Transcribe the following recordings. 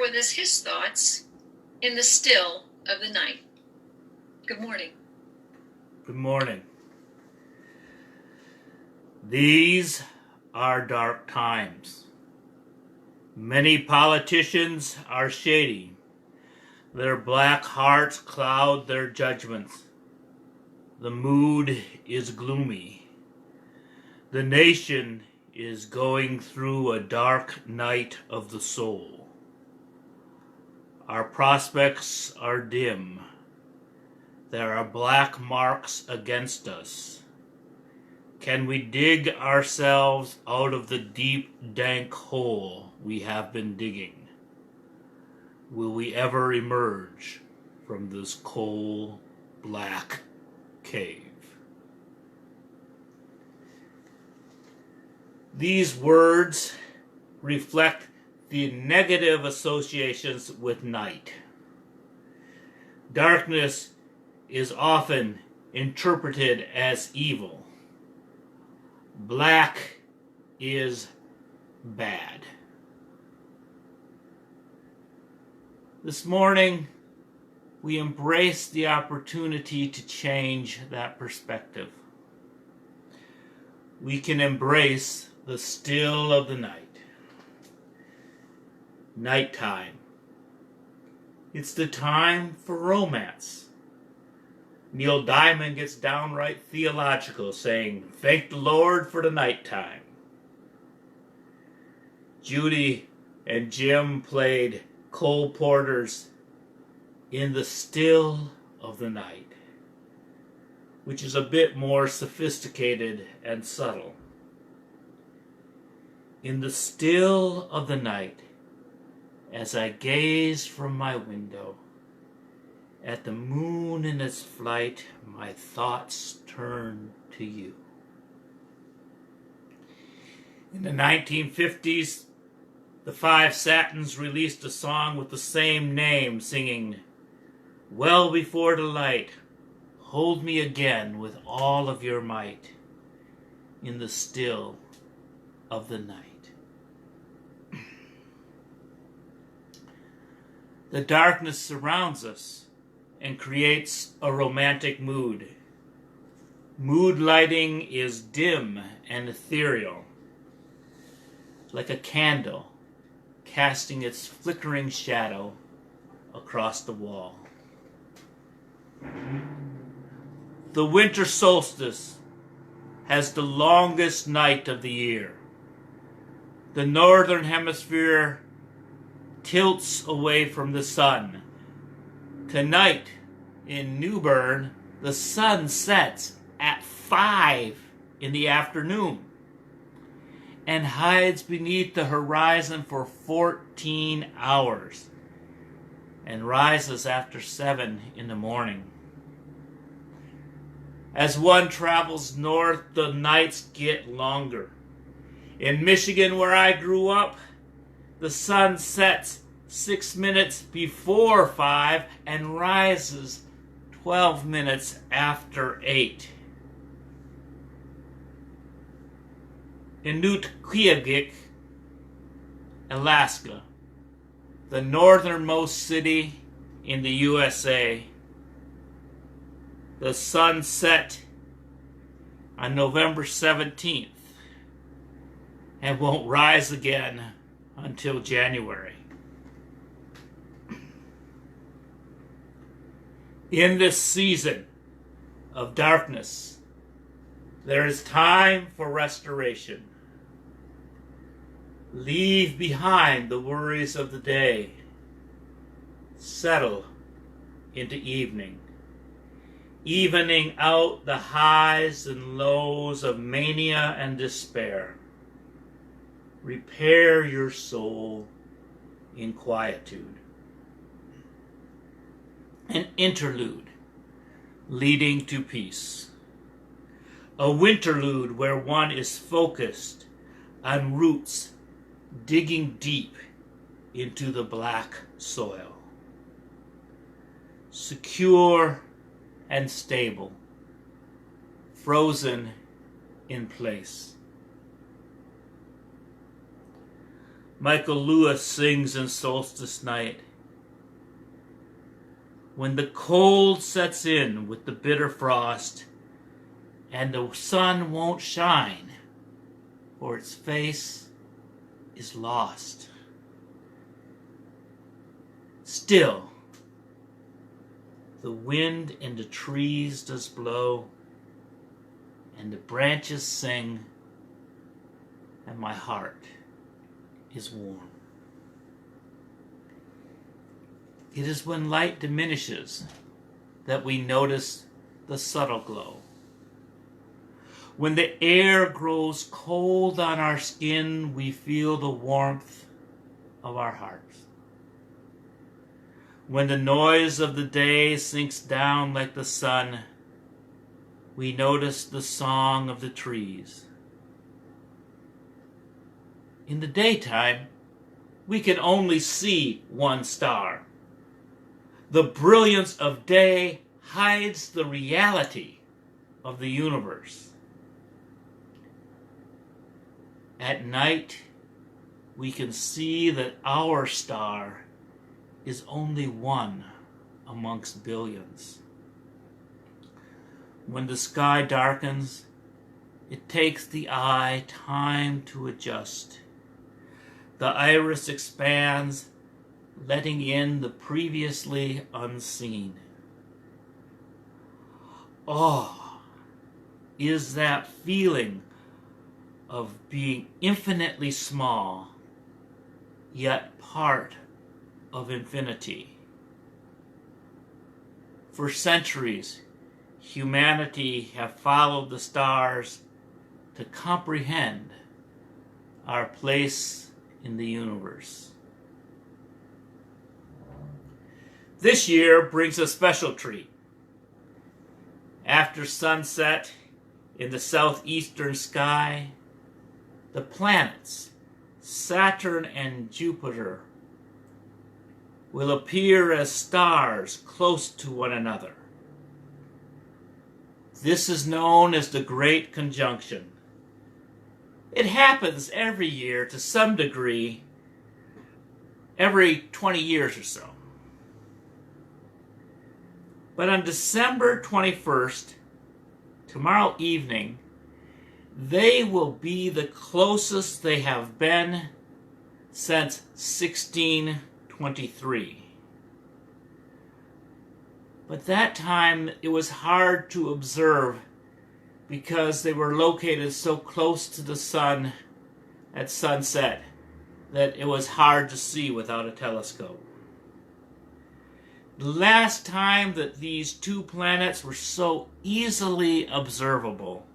with us his thoughts in the still of the night. Good morning. Good morning. These are dark times. Many politicians are shady. Their black hearts cloud their judgments. The mood is gloomy. The nation is going through a dark night of the soul. Our prospects are dim. There are black marks against us. Can we dig ourselves out of the deep, dank hole we have been digging? Will we ever emerge from this coal black cave? These words reflect the negative associations with night. Darkness is often interpreted as evil. Black is bad. This morning, we embrace the opportunity to change that perspective. We can embrace the still of the night. Nighttime. It's the time for romance. Neil Diamond gets downright theological, saying, "Thank the Lord for the nighttime." Judy and Jim played Cole Porter's "In the Still of the Night," which is a bit more sophisticated and subtle. In the still of the night, as I gaze from my window at the moon in its flight, my thoughts turn to you. In the 1950s, the Five Satins released a song with the same name, singing, "Well before the light, hold me again with all of your might, in the still of the night." The darkness surrounds us and creates a romantic mood. Mood lighting is dim and ethereal, like a candle casting its flickering shadow across the wall. The winter solstice has the longest night of the year. The northern hemisphere tilts away from the sun. Tonight in New Bern, the sun sets at 5 in the afternoon and hides beneath the horizon for 14 hours and rises after 7 in the morning. As one travels north, the nights get longer. In Michigan, where I grew up, the sun sets 6 minutes before 5 and rises 12 minutes after 8. In Nutqiagik, Alaska, the northernmost city in the USA, the sun set on November 17th and won't rise again until January. In this season of darkness, there is time for restoration. Leave behind the worries of the day. Settle into evening, evening out the highs and lows of mania and despair. Repair your soul in quietude. An interlude leading to peace. A winterlude where one is focused on roots digging deep into the black soil. Secure and stable, frozen in place. Michael Lewis sings in Solstice Night. When the cold sets in with the bitter frost, and the sun won't shine, for its face is lost. Still, the wind in the trees does blow, and the branches sing, and my heart is warm. It is when light diminishes that we notice the subtle glow. When the air grows cold on our skin, we feel the warmth of our hearts. When the noise of the day sinks down like the sun, we notice the song of the trees. In the daytime, we can only see one star. The brilliance of day hides the reality of the universe. At night, we can see that our star is only one amongst billions. When the sky darkens, it takes the eye time to adjust. The iris expands, letting in the previously unseen. Awe is that feeling of being infinitely small, yet part of infinity. For centuries, humanity have followed the stars to comprehend our place in the universe. This year brings a special treat. After sunset in the southeastern sky, the planets, Saturn and Jupiter, will appear as stars close to one another. This is known as the Great Conjunction. It happens every year to some degree, every 20 years or so. But on December 21st, tomorrow evening, they will be the closest they have been since 1623. But that time it was hard to observe because they were located so close to the sun at sunset that it was hard to see without a telescope. The last time that these two planets were so easily observable,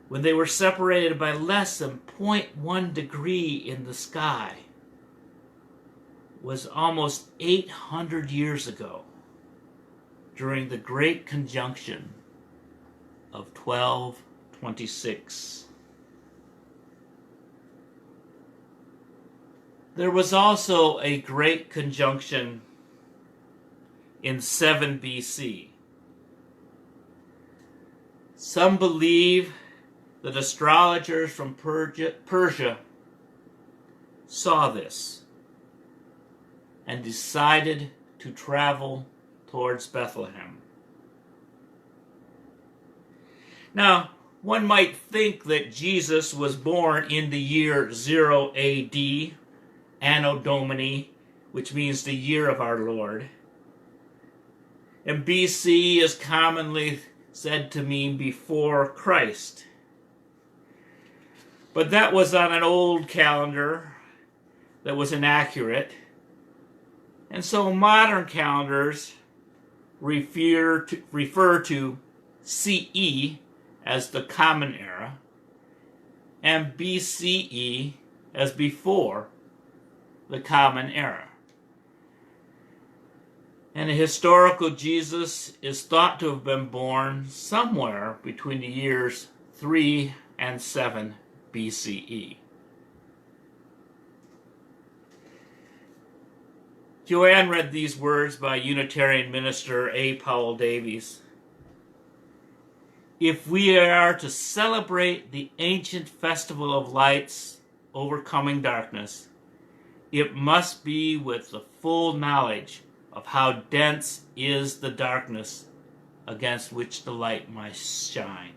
when they were separated by less than 0.1 degree in the sky, was almost 800 years ago, during the Great Conjunction of 1226. There was also a Great Conjunction in 7 BC. Some believe that astrologers from Persia saw this and decided to travel towards Bethlehem. Now, one might think that Jesus was born in the year 0 AD, Anno Domini, which means the year of our Lord. And BC is commonly said to mean before Christ. But that was on an old calendar that was inaccurate. And so modern calendars refer to CE as the Common Era and BCE as before the Common Era. And the historical Jesus is thought to have been born somewhere between the years 3 and 7 BCE. Joanne read these words by Unitarian minister A. Powell Davies. If we are to celebrate the ancient festival of lights overcoming darkness, it must be with the full knowledge of how dense is the darkness against which the light must shine.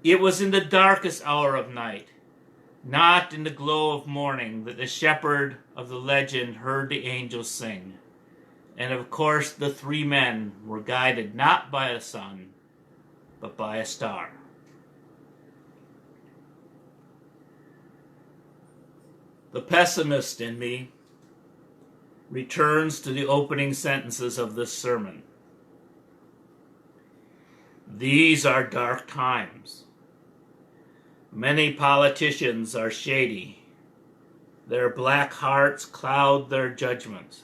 It was in the darkest hour of night, not in the glow of morning, that the shepherd of the legend heard the angels sing. And of course the three men were guided not by a sun, but by a star. The pessimist in me returns to the opening sentences of this sermon. These are dark times. Many politicians are shady. Their black hearts cloud their judgment.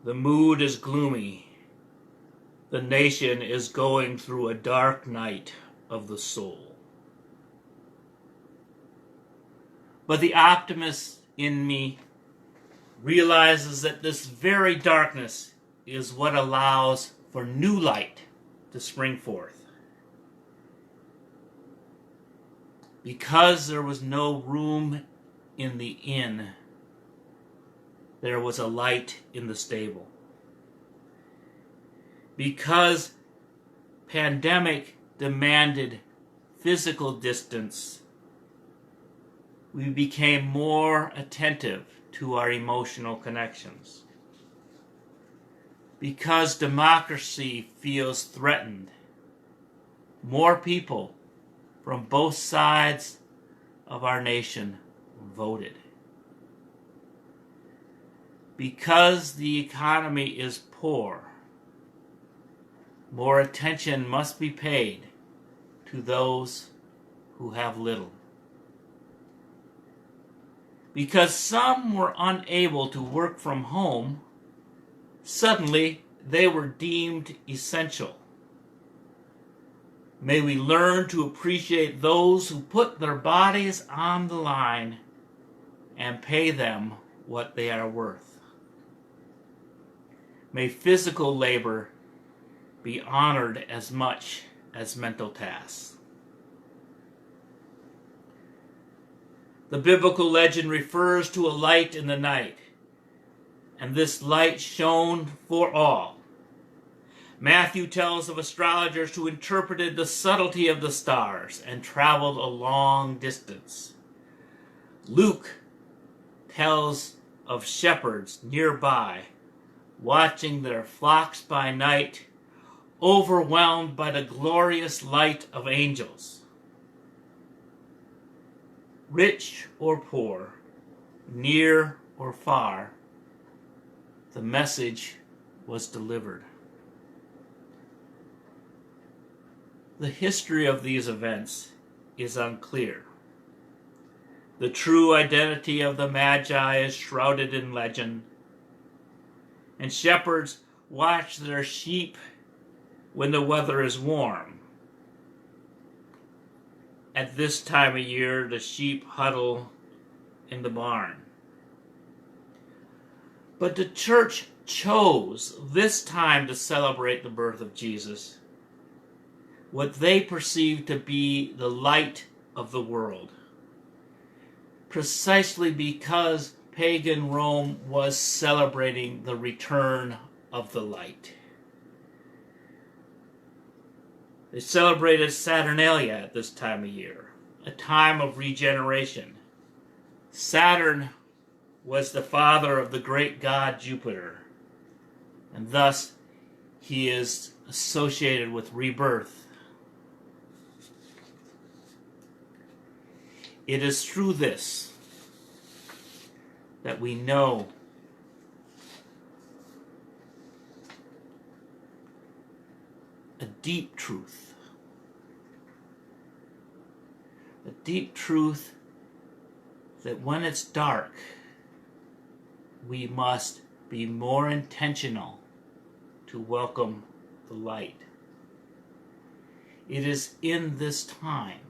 The mood is gloomy. The nation is going through a dark night of the soul. But the optimist in me realizes that this very darkness is what allows for new light to spring forth. Because there was no room in the inn, there was a light in the stable. Because pandemic demanded physical distance, we became more attentive to our emotional connections. Because democracy feels threatened, more people from both sides of our nation voted. Because the economy is poor, more attention must be paid to those who have little. Because some were unable to work from home, suddenly they were deemed essential. May we learn to appreciate those who put their bodies on the line and pay them what they are worth. May physical labor be honored as much as mental tasks. The biblical legend refers to a light in the night, and this light shone for all. Matthew tells of astrologers who interpreted the subtlety of the stars and traveled a long distance. Luke tells of shepherds nearby watching their flocks by night, overwhelmed by the glorious light of angels. Rich or poor, near or far, the message was delivered. The history of these events is unclear. The true identity of the Magi is shrouded in legend, and shepherds watch their sheep when the weather is warm. At this time of year, the sheep huddle in the barn. But the church chose this time to celebrate the birth of Jesus, what they perceived to be the light of the world, precisely because pagan Rome was celebrating the return of the light. They celebrated Saturnalia at this time of year, a time of regeneration. Saturn was the father of the great god Jupiter, and thus he is associated with rebirth. It is through this that we know a deep truth. A deep truth that when it's dark, we must be more intentional to welcome the light. It is in this time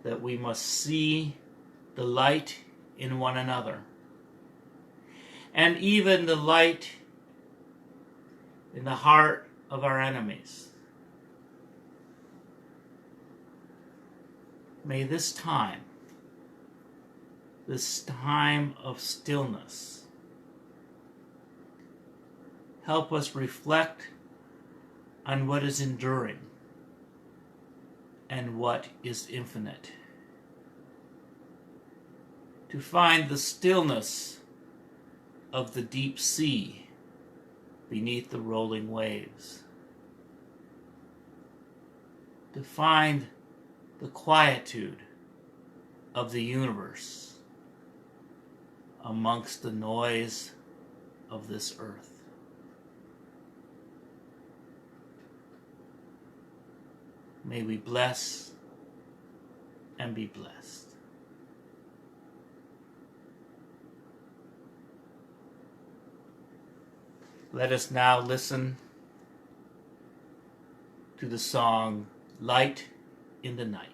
that we must see the light in one another, and even the light in the heart of our enemies. May this time of stillness, help us reflect on what is enduring and what is infinite. To find the stillness of the deep sea beneath the rolling waves. To find the quietude of the universe amongst the noise of this earth. May we bless and be blessed. Let us now listen to the song Light in the Night.